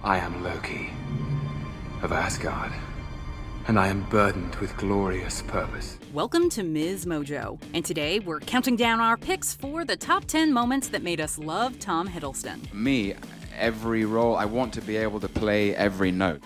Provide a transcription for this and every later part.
I am Loki of Asgard, and I am burdened with glorious purpose. Welcome to Ms. Mojo, and today we're counting down our picks for the top 10 moments that made us love Tom Hiddleston. Me, every role, I want to be able to play every note.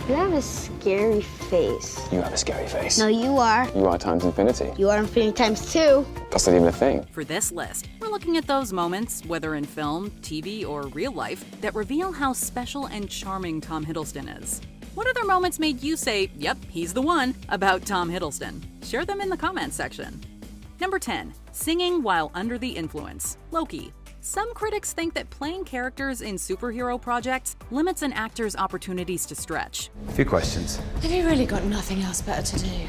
You have a scary face. You have a scary face. No, you are. You are times infinity. You are infinity times 2. That's not even a thing. For this list, we're looking at those moments, whether in film, TV, or real life, that reveal how special and charming Tom Hiddleston is. What other moments made you say, yep, he's the one, about Tom Hiddleston? Share them in the comments section. Number 10. Singing while under the influence. Loki. Some critics think that playing characters in superhero projects limits an actor's opportunities to stretch. A few questions. Have you really got nothing else better to do?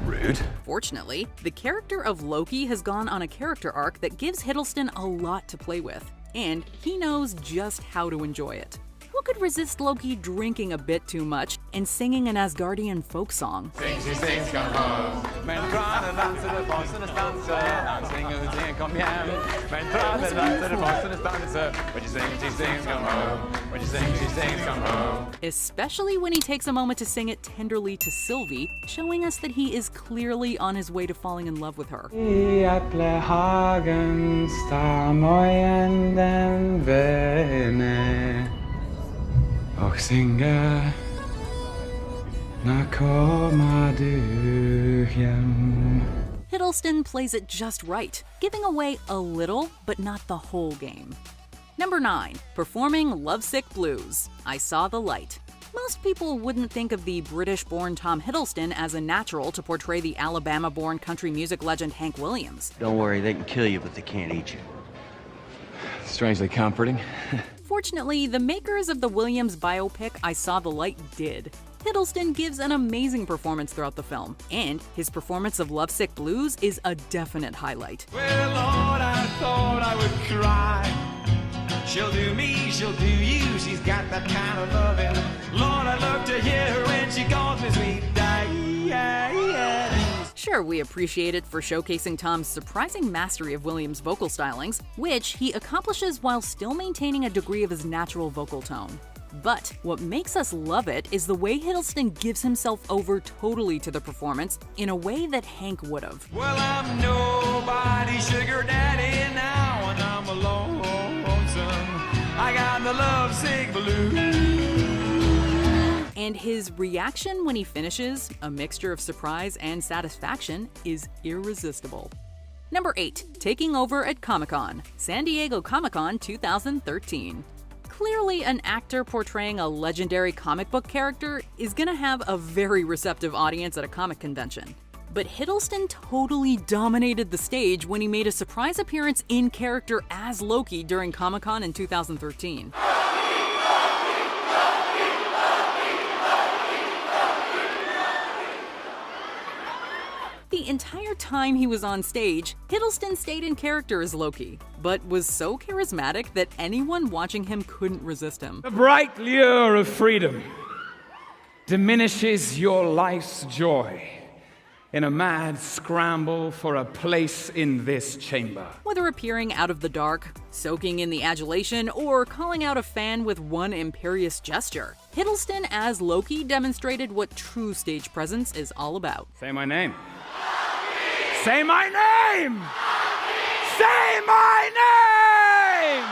Rude. Fortunately, the character of Loki has gone on a character arc that gives Hiddleston a lot to play with, and he knows just how to enjoy it. Who could resist Loki drinking a bit too much and singing an Asgardian folk song? Sing, she sings, come home. Men drar en dans till bossarnas danser. Dansing och sing, kom hem. Men drar en dans till bossarnas danser. When you sing, she sings, come home. When you sing, she sings, come home. Especially when he takes a moment to sing it tenderly to Sylvie, showing us that he is clearly on his way to falling in love with her. I Äpplehagen står mojenden vene och singer när kommer du hem. Hiddleston plays it just right, giving away a little, but not the whole game. Number 9. Performing Lovesick Blues. I Saw the Light. Most people wouldn't think of the British-born Tom Hiddleston as a natural to portray the Alabama-born country music legend Hank Williams. Don't worry, they can kill you, but they can't eat you. Strangely comforting. Fortunately, the makers of the Williams biopic I Saw the Light did. Hiddleston gives an amazing performance throughout the film, and his performance of Lovesick Blues is a definite highlight. Well, Lord, I thought I would cry. She'll do me, she'll do you, she's got that kind of loving. Lord, I love to hear her when she calls me sweet Diane. Sure, we appreciate it for showcasing Tom's surprising mastery of Williams' vocal stylings, which he accomplishes while still maintaining a degree of his natural vocal tone. But what makes us love it is the way Hiddleston gives himself over totally to the performance in a way that Hank would've. Well, I'm nobody's sugar daddy now, and I'm alone. I got the lovesick blues. And his reaction when he finishes, a mixture of surprise and satisfaction, is irresistible. Number 8. Taking over at Comic-Con. San Diego Comic-Con 2013. Clearly, an actor portraying a legendary comic book character is gonna have a very receptive audience at a comic convention. But Hiddleston totally dominated the stage when he made a surprise appearance in character as Loki during Comic-Con in 2013. The entire time he was on stage, Hiddleston stayed in character as Loki, but was so charismatic that anyone watching him couldn't resist him. The bright lure of freedom diminishes your life's joy in a mad scramble for a place in this chamber. Whether appearing out of the dark, soaking in the adulation, or calling out a fan with one imperious gesture, Hiddleston as Loki demonstrated what true stage presence is all about. Say my name. Say my name! Say my name!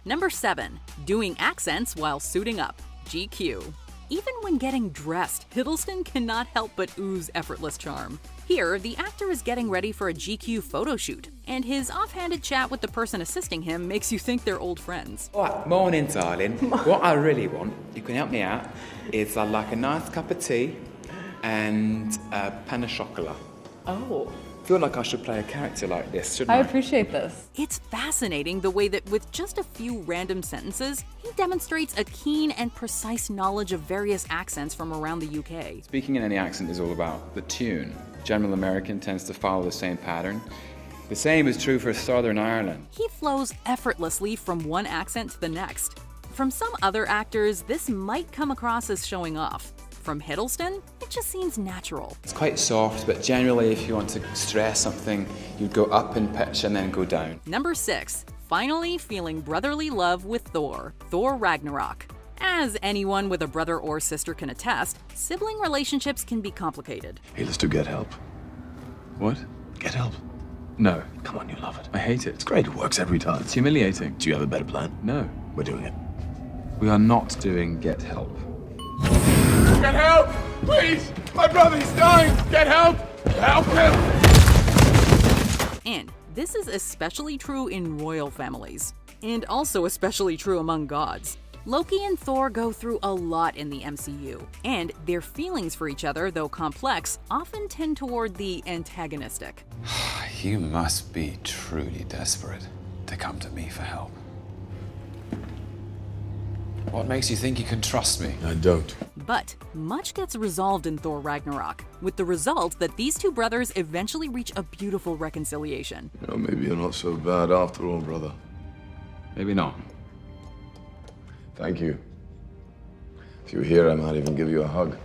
Number 7. Doing accents while suiting up. GQ. Even when getting dressed, Hiddleston cannot help but ooze effortless charm. Here, the actor is getting ready for a GQ photo shoot, and his offhanded chat with the person assisting him makes you think they're old friends. Alright, morning darling. What I really want, you can help me out, is I'd like a nice cup of tea and a pan of chocolat. Oh. I feel like I should play a character like this, shouldn't I? I appreciate this. It's fascinating the way that with just a few random sentences, he demonstrates a keen and precise knowledge of various accents from around the UK. Speaking in any accent is all about the tune. General American tends to follow the same pattern. The same is true for Southern Ireland. He flows effortlessly from one accent to the next. From some other actors, this might come across as showing off. From Hiddleston, it that just seems natural. It's quite soft, but generally if you want to stress something, you'd go up in pitch and then go down. Number 6. Finally feeling brotherly love with Thor, Thor Ragnarok. As anyone with a brother or sister can attest, sibling relationships can be complicated. Hey, let's do get help. What? Get help. No. Come on, you love it. I hate it. It's great, it works every time. It's humiliating. Do you have a better plan? No. We're doing it. We are not doing get help. Get help! Please! My brother's dying! Get help! Help him! And this is especially true in royal families, and also especially true among gods. Loki and Thor go through a lot in the MCU, and their feelings for each other, though complex, often tend toward the antagonistic. You must be truly desperate to come to me for help. What makes you think you can trust me? I don't. But much gets resolved in Thor Ragnarok, with the result that these two brothers eventually reach a beautiful reconciliation. You know, maybe you're not so bad after all, brother. Maybe not. Thank you. If you were here, I might even give you a hug.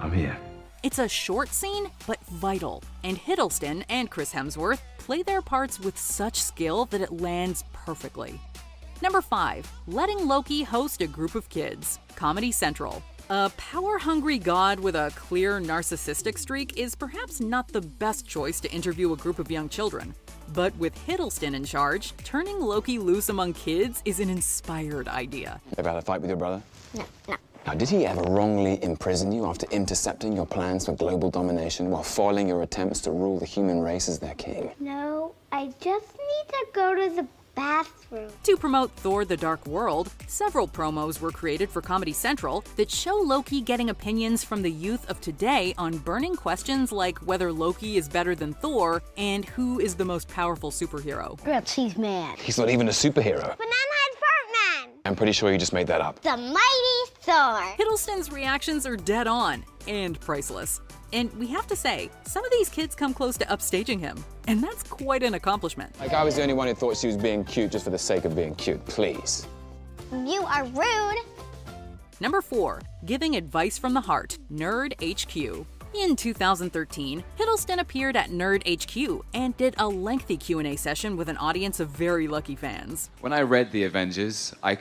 I'm here. It's a short scene, but vital, and Hiddleston and Chris Hemsworth play their parts with such skill that it lands perfectly. Number 5. Letting Loki host a group of kids. Comedy Central. A power-hungry god with a clear narcissistic streak is perhaps not the best choice to interview a group of young children. But with Hiddleston in charge, turning Loki loose among kids is an inspired idea. Ever had a fight with your brother? No, no. Now, did he ever wrongly imprison you after intercepting your plans for global domination while foiling your attempts to rule the human race as their king? No, I just need to go to the bathroom. To promote Thor: The Dark World, several promos were created for Comedy Central that show Loki getting opinions from the youth of today on burning questions like whether Loki is better than Thor and who is the most powerful superhero. Grouch, he's mad. He's not even a superhero. Banana-Head Frontman! I'm pretty sure you just made that up. The mighty Thor! Hiddleston's reactions are dead on and priceless. And we have to say, some of these kids come close to upstaging him, and that's quite an accomplishment. Like I was the only one who thought she was being cute just for the sake of being cute. Please. You are rude. Number 4. Giving advice from the heart, Nerd HQ. In 2013, Hiddleston appeared at Nerd HQ and did a lengthy Q&A session with an audience of very lucky fans. When I read The Avengers, I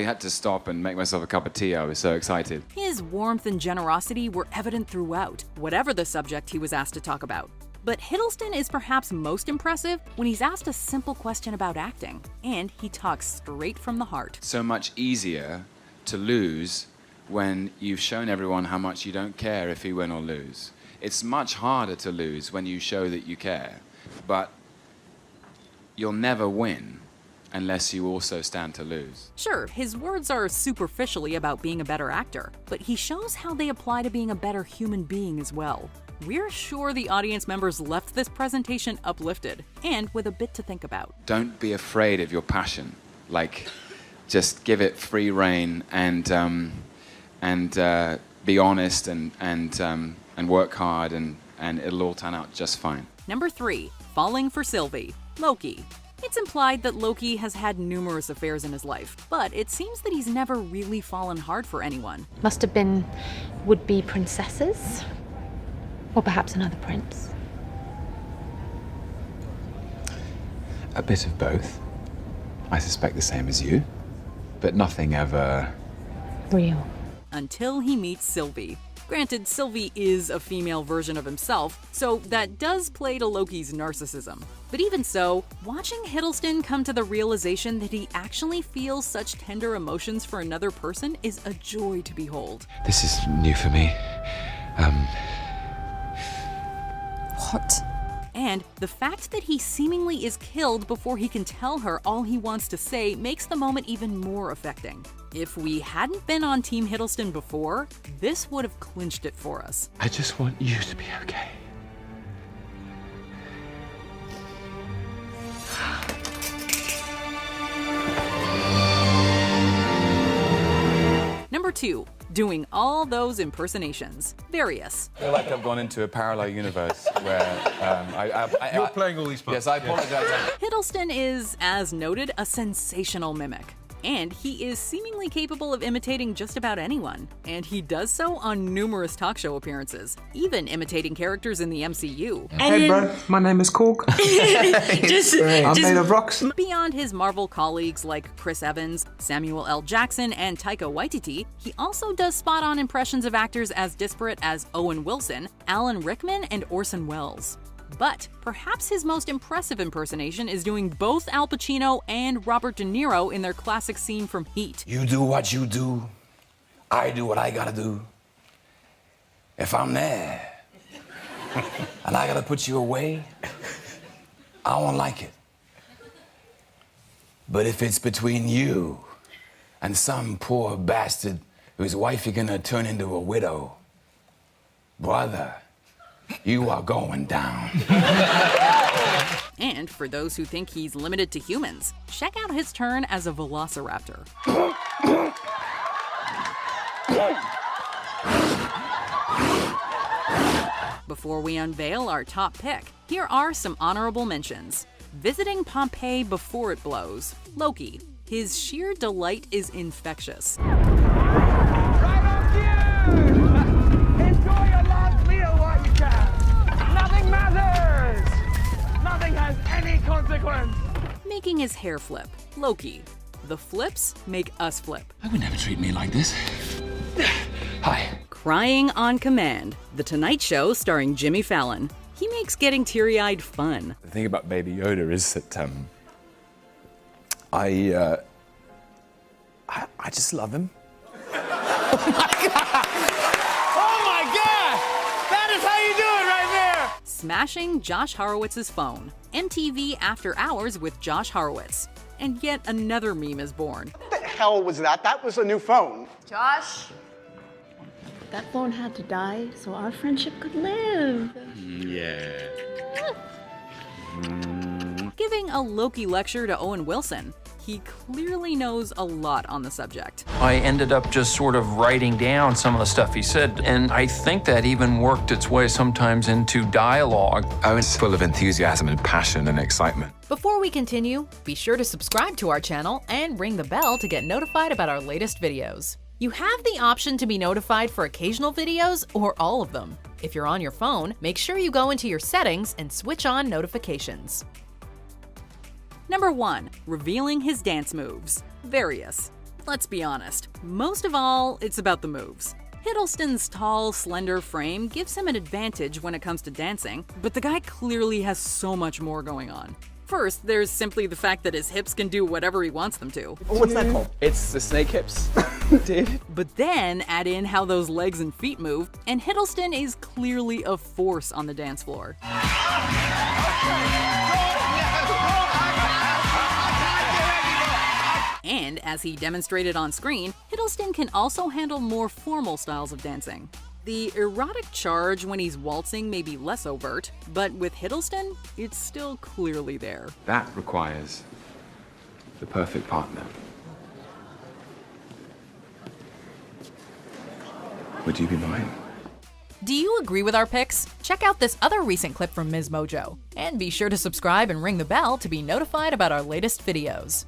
had to stop and make myself a cup of tea. I was so excited. His warmth and generosity were evident throughout, whatever the subject he was asked to talk about. But Hiddleston is perhaps most impressive when he's asked a simple question about acting, and he talks straight from the heart. So much easier to lose when you've shown everyone how much you don't care if you win or lose. It's much harder to lose when you show that you care, but you'll never win unless you also stand to lose. Sure, his words are superficially about being a better actor, but he shows how they apply to being a better human being as well. We're sure the audience members left this presentation uplifted and with a bit to think about. Don't be afraid of your passion. Like, just give it free rein and be honest and work hard and it'll all turn out just fine. Number 3. Falling for Sylvie, Loki. It's implied that Loki has had numerous affairs in his life, but it seems that he's never really fallen hard for anyone. Must have been would-be princesses, or perhaps another prince. A bit of both. I suspect the same as you, but nothing ever Real. Until he meets Sylvie. Granted, Sylvie is a female version of himself, so that does play to Loki's narcissism. But even so, watching Hiddleston come to the realization that he actually feels such tender emotions for another person is a joy to behold. This is new for me. What? And the fact that he seemingly is killed before he can tell her all he wants to say makes the moment even more affecting. If we hadn't been on Team Hiddleston before, this would have clinched it for us. I just want you to be okay. Number 2. Doing all those impersonations. Various. I feel like I've gone into a parallel universe where You're playing all these parts. Yes, I apologize. Hiddleston is, as noted, a sensational mimic. And he is seemingly capable of imitating just about anyone. And he does so on numerous talk show appearances, even imitating characters in the MCU. Hey bro, my name is Cork. I'm made of rocks. Beyond his Marvel colleagues like Chris Evans, Samuel L. Jackson, and Taika Waititi, he also does spot-on impressions of actors as disparate as Owen Wilson, Alan Rickman, and Orson Welles. But perhaps his most impressive impersonation is doing both Al Pacino and Robert De Niro in their classic scene from Heat. You do what you do, I do what I gotta do. If I'm there and I gotta put you away, I won't like it. But if it's between you and some poor bastard whose wife you're gonna turn into a widow, brother, you are going down. And for those who think he's limited to humans, check out his turn as a velociraptor. Before we unveil our top pick, here are some honorable mentions. Visiting Pompeii before it blows, Loki. His sheer delight is infectious. Right on cue! Enjoy your last meal while you can. Nothing matters. Nothing has any consequence. Making his hair flip, Loki. The flips make us flip. I would never treat me like this. Hi. Crying on command, The Tonight Show starring Jimmy Fallon. He makes getting teary-eyed fun. The thing about Baby Yoda is that I just love him. Oh my God! That is how you do it right there! Smashing Josh Horowitz's phone. MTV After Hours with Josh Horowitz. And yet another meme is born. What the hell was that? That was a new phone. Josh, that phone had to die so our friendship could live. Yeah. Giving a Loki lecture to Owen Wilson. He clearly knows a lot on the subject. I ended up just sort of writing down some of the stuff he said, and I think that even worked its way sometimes into dialogue. Owen's full of enthusiasm and passion and excitement. Before we continue, be sure to subscribe to our channel and ring the bell to get notified about our latest videos. You have the option to be notified for occasional videos or all of them. If you're on your phone, make sure you go into your settings and switch on notifications. Number 1. Revealing his dance moves. Various. Let's be honest, most of all, it's about the moves. Hiddleston's tall, slender frame gives him an advantage when it comes to dancing, but the guy clearly has so much more going on. First, there's simply the fact that his hips can do whatever he wants them to. What's that called? It's the snake hips, dude. But then add in how those legs and feet move, and Hiddleston is clearly a force on the dance floor. And as he demonstrated on screen, Hiddleston can also handle more formal styles of dancing. The erotic charge when he's waltzing may be less overt, but with Hiddleston, it's still clearly there. That requires the perfect partner. Would you be mine? Do you agree with our picks? Check out this other recent clip from Ms. Mojo. And be sure to subscribe and ring the bell to be notified about our latest videos.